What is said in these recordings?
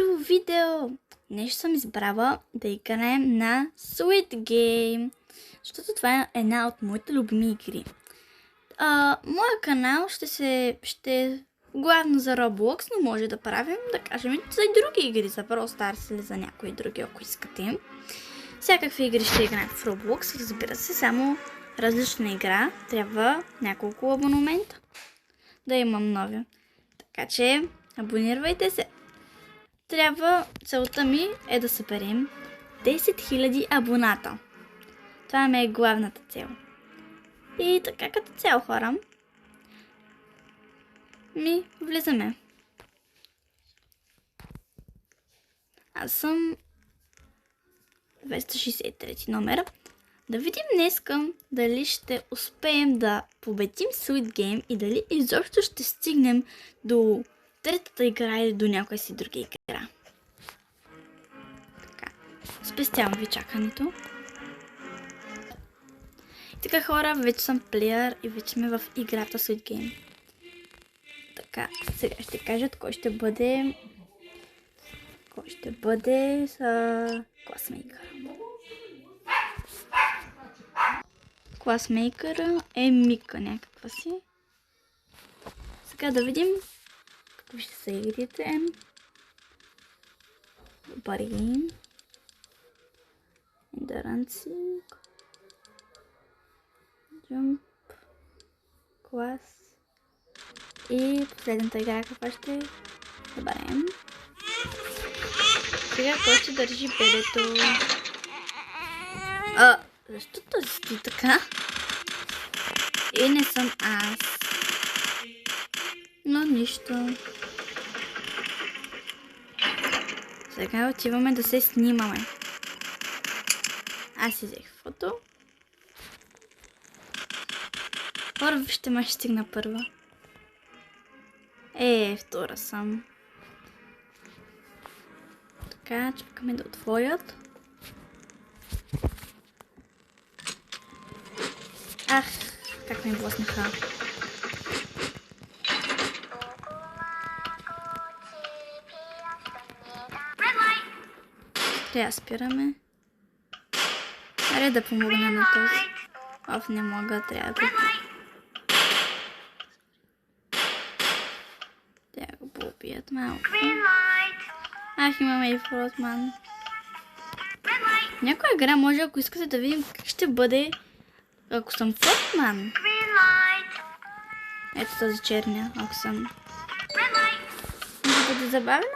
първо видео! Днес съм избрала да играем на Squid Game, защото това е една от моите любими игри. Моя канал ще е главно за Roblox, но може да правим, да кажем, за и други игри, за Brawl Stars или за някои други, ако искате. Всякакви игри ще играем в Roblox, разбира се, само различна игра. Трябва няколко абонамента да имам нови. Така че, абонирайте се! Целта ми е да съберем 10 000 абоната. Това ми е главната цел. И така като цяло, хора, влизаме. Аз съм 263 номер. Да видим днеска дали ще успеем да победим Squid Game и дали изобщо ще стигнем до третата игра или до някоя си друга игра. Така, спестявам ви чакането. И така, хора, вече съм плеер и вече сме в играта Squid Game. Така, сега ще кажат кой ще бъде с класмейкъра. Класмейкъра е Мика някаква си. Сега да видим какви ще са игрите. Барин, Endurance, Jump, клас и последната игра каква ще е? Добре. Сега кой ще държи бебето? Защо този стои така? И не съм аз. Но нищо. Сега отиваме да се снимаме. Аз си взех фото. Първо вижте, ма ще стигна първа. Втора съм. Така, чакаме да отворят. Как ми блъснаха. Трябва да спираме. Аре да помогна на този. Не мога, трябва да го побият малко. Имаме и фротман. Някоя игра може, ако искате да видим как ще бъде, ако съм фротман. Ето този черния, ако съм. Може да бъде забавно.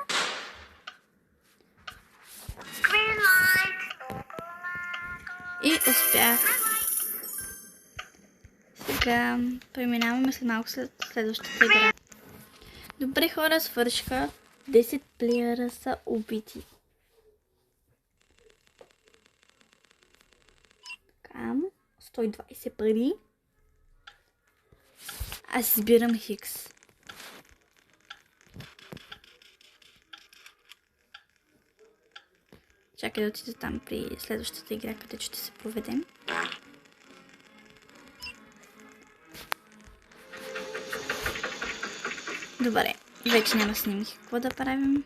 И успях. Сега преминаваме след малко след следващата игра. Добре, хора, свършиха. 10 плеера са убити. Така, 120 пари. Аз избирам Хикс. Чакай да отида там при следващата игра, където ще се проведем. Добре, вече няма снимки. Какво да правим?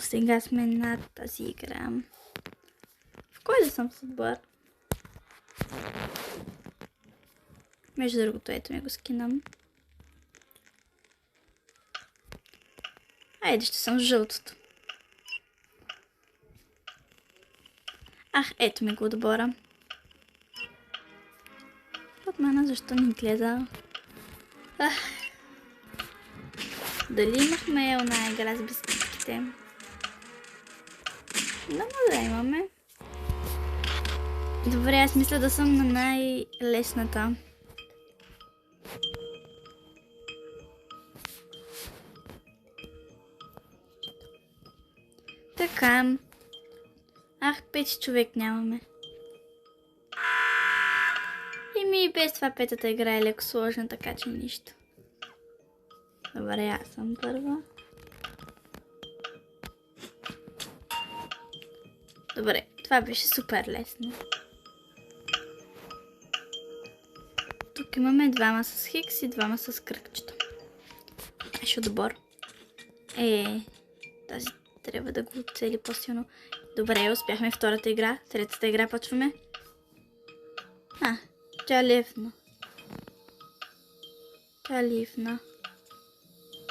Сега сме на тази игра. В кой да съм с отбор? Между другото, ето ми го скинам. Айде, ще съм жълтото. Ето ми го отбора. От мана, защо не гледа? Дали имахме една игра с бисквитките? Много да имаме. Добре, аз мисля да съм на най-лесната. Така. 5 човек нямаме. И без това петата игра е леко сложна, така че нищо. Добре, аз съм първа. Добре, това беше супер лесно. Тук Тук имаме двама с хикс и двама с кръгчета. Наш отбор. Тази трябва да го цели по-силно. Добре, успяхме втората игра. Третата игра почваме. Тя ливна.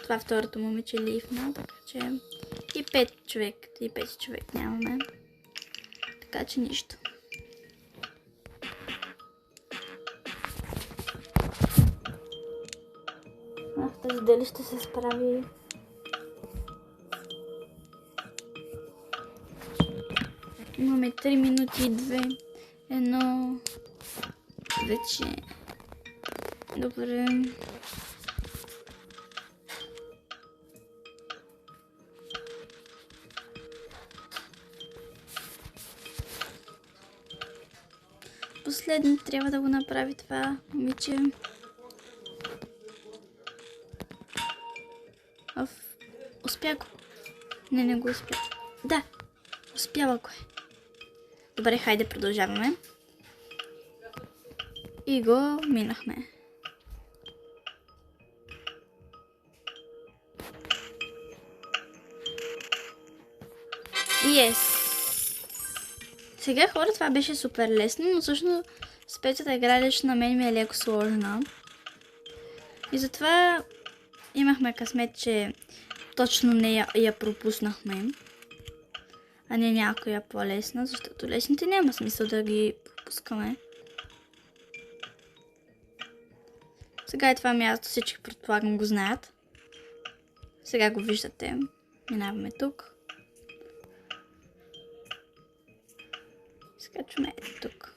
Това второто момиче ливна, така че и 5 човек нямаме. Така че нищо. Тази дали ще се справи. Имаме 3 минути и 2. Едно. Вече. Добре. Последно трябва да го направи това момиче. Успя го. Не го успя. Да, успяла го е. Добре, хайде продължаваме. И го минахме. Yes! Сега хора, това беше супер лесно, но всъщност с петата игра лично на мен ми е леко сложна. И затова имахме късмет, че точно нея я пропуснахме. А не някоя по-лесна, защото лесните няма смисъл да ги пропускаме. Сега е това място, всички предполагам го знаят. Сега го виждате. Минаваме тук. Скачваме тук.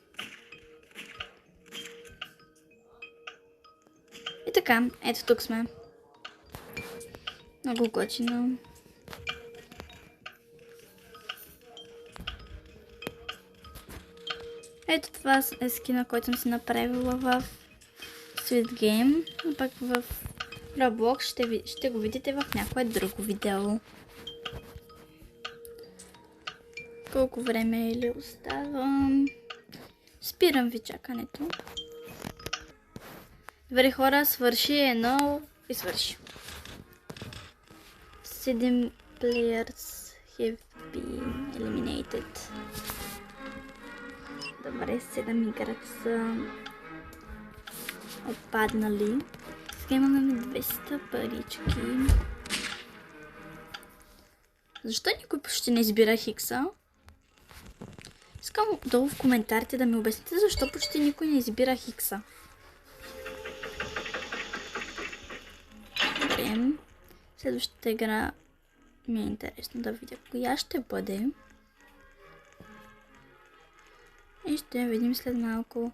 И така, ето тук сме. Много готино. Ето това е скина, който съм си направила в Sweet Game. А пък в Roblox ще го видите в някое друго видео. Колко време ли остава? Спирам ви чакането. Добре хора, свърши едно и свърши. 7 players have been eliminated. Добре, 7 играча са отпаднали. Сега имаме 200 парички. Защо никой почти не избира хикса? Искам долу в коментарите да ми обясните защо почти никой не избира хикса. Добре. Следващата игра ми е интересно да видя коя ще бъде. И ще я видим след малко.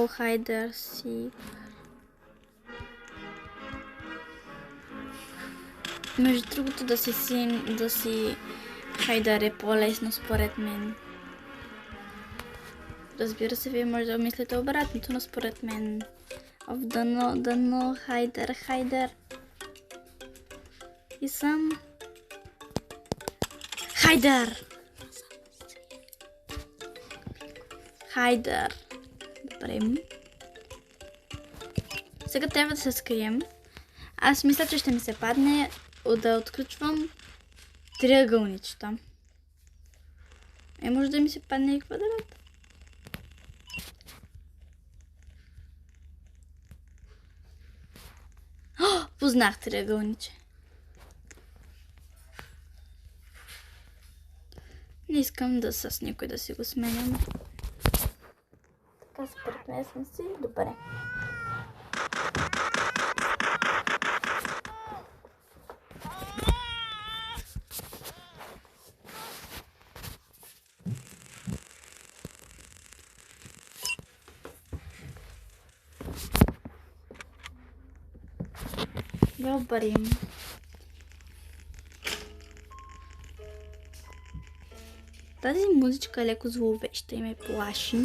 Хайдър си. Между другото да си хайдър е по-лесно според мен. Разбира се, вие може да мислите обратното, но според мен. Дано, хайдър. И съм... Хайдър. Добре. Сега трябва да се скрием. Аз мисля, че ще ми се падне да отключвам триъгълничета. Може да ми се падне и квадрат. Познах триъгълниче. Не искам да с никой да си го сменям. Така според мен съм си. Добре. Добре. Тази музичка е леко зловеща и ме плаши.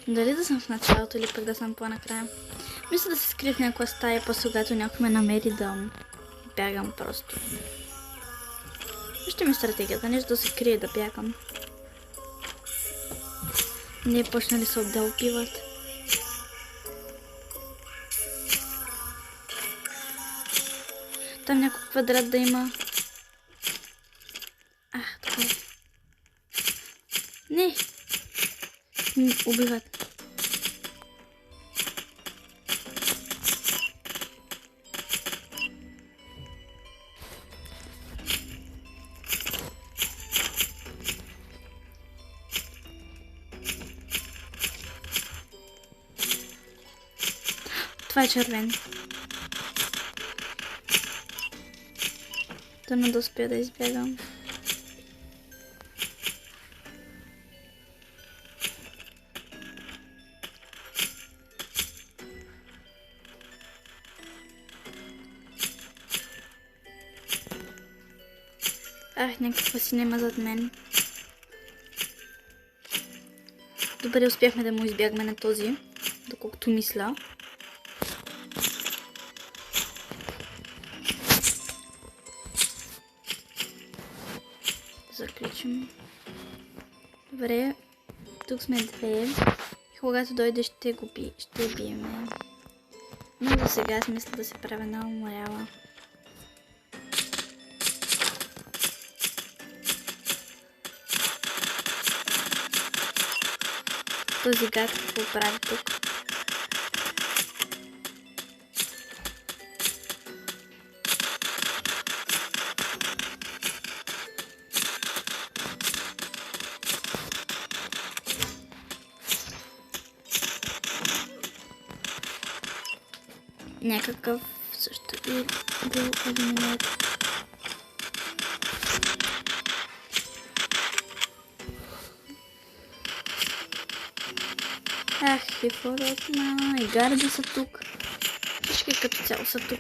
Дали да съм в началото или пък да съм по-накрая? Мисля да се скрия в някаква стая, после когато някой ме намери да бягам просто. ще ми стратегията, нещо да се крие да бягам. Не почнали се да убиват. Там някой квадрат да има. Така. Не! Убиват. Това е червен. Трудно да успя да избягам. Някаква синема зад мен. Добре, успяхме да му избягаме на този, доколкото мисля. Заключим. Добре, тук сме две. Когато дойде ще биеме. Но за сега аз мисля да се правя на уморяла. Този гад какво прави тук? Някакъв също и бил елиминат. И хората и гарди са тук. Всички като цяло са тук.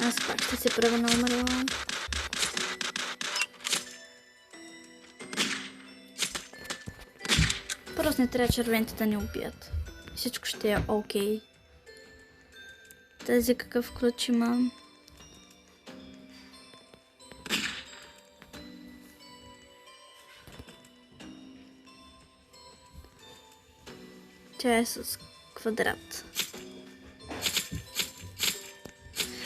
Аз пак ще се правя на умрела. Просто не трябва червените да ни убият. Всичко ще е окей. Тази какъв ключ имам. Тя е с квадрат.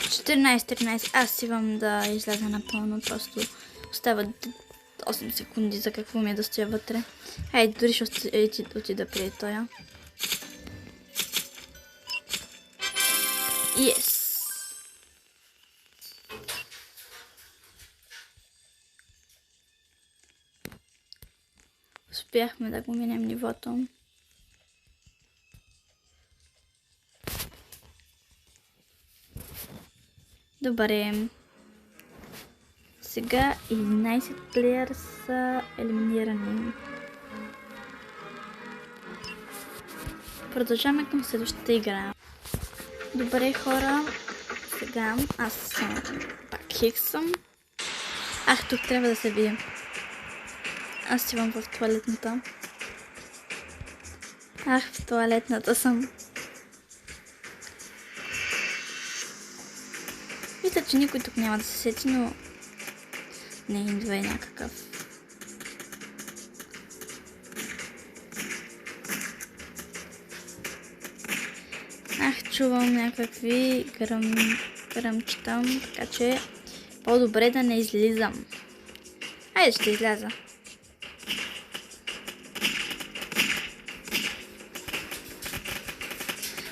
14. Аз имам да изляза напълно. Просто остават 8 секунди за какво ми е да стоя вътре. Хайде, дори ще отида преди тоя. Yes! Успяхме да го минем нивото. Добре. Сега 11 плеер са елиминирани. Продължаваме към следващата игра. Добре, хора. Сега аз съм пак Хикс съм. Тук трябва да се бие. Аз отивам в туалетната. В туалетната съм. Мисля, че никой тук няма да се сети, но не идва е някакъв. Чувам някакви гръмчета, така че по-добре да не излизам. Айде, ще изляза.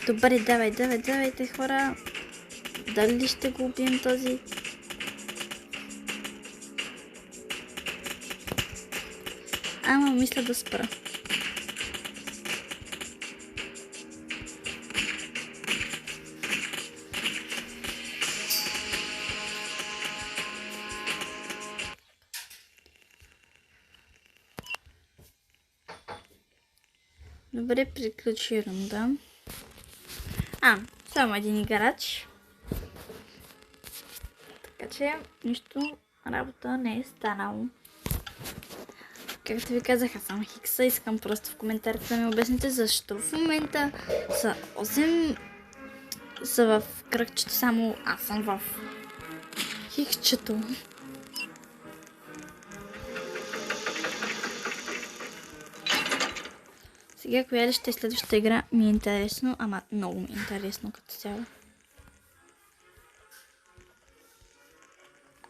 Добре, давайте хора. Дали ще го убием този? Ама мисля да спра. Добре, приключи рунда. Само един играч. Така че нищо работа не е станало. Както ви казах, аз съм Хикса. Искам просто в коментарите да ми обясните защо в момента са 8 са в кръгчето, само аз съм в хикчето. Сега коя ли ще е следващата игра ми е интересно, ама много ми е интересно като цяло.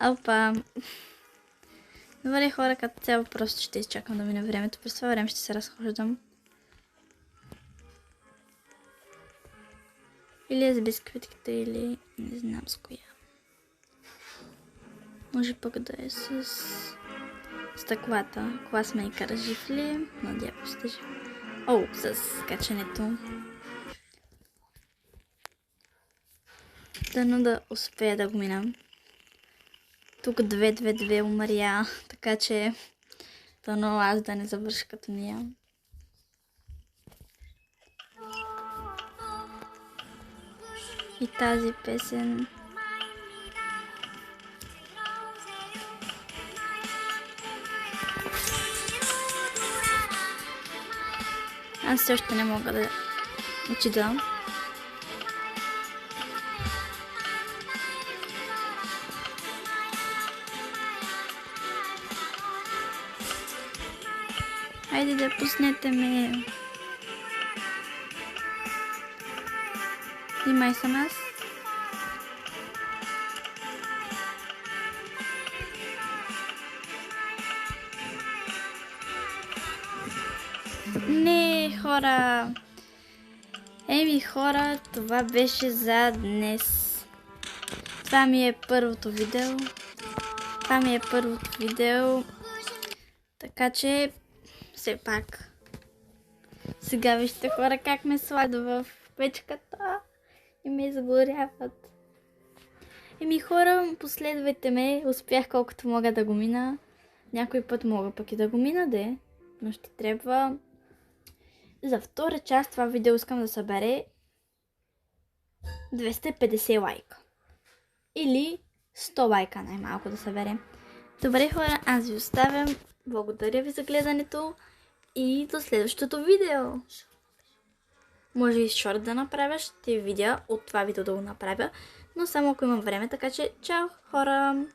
Опа! Добре хора, като цяло просто ще изчакам да мине времето. През това време ще се разхождам. Или е с бисквитката, или не знам с коя. Може пък да е с стъклата. Класмейкър жив ли? Надявам се да жив. О, с качането. Дано да успея да го минам. Тук 2-2-2 умря, така че дано аз да не завърша като нея. И тази песен. Аз все още не мога да отида. Хайде да пуснете ме. И май съм аз. Не, хора. Еми, хора, това беше за днес. Това ми е първото видео. Така че, все пак. Сега вижте, хора, как ме слагат в печката и ме изгоряват. Еми, хора, последвайте ме. Успях колкото мога да го мина. Някой път мога пък и да го мина, но ще трябва. За втора част това видео искам да събере 250 лайка. Или 100 лайка най-малко да събере. Добре хора, аз ви оставям. Благодаря ви за гледането и до следващото видео. Може и шорт да направя, ще видя от това видео да го направя, но само ако имам време, така че чао хора!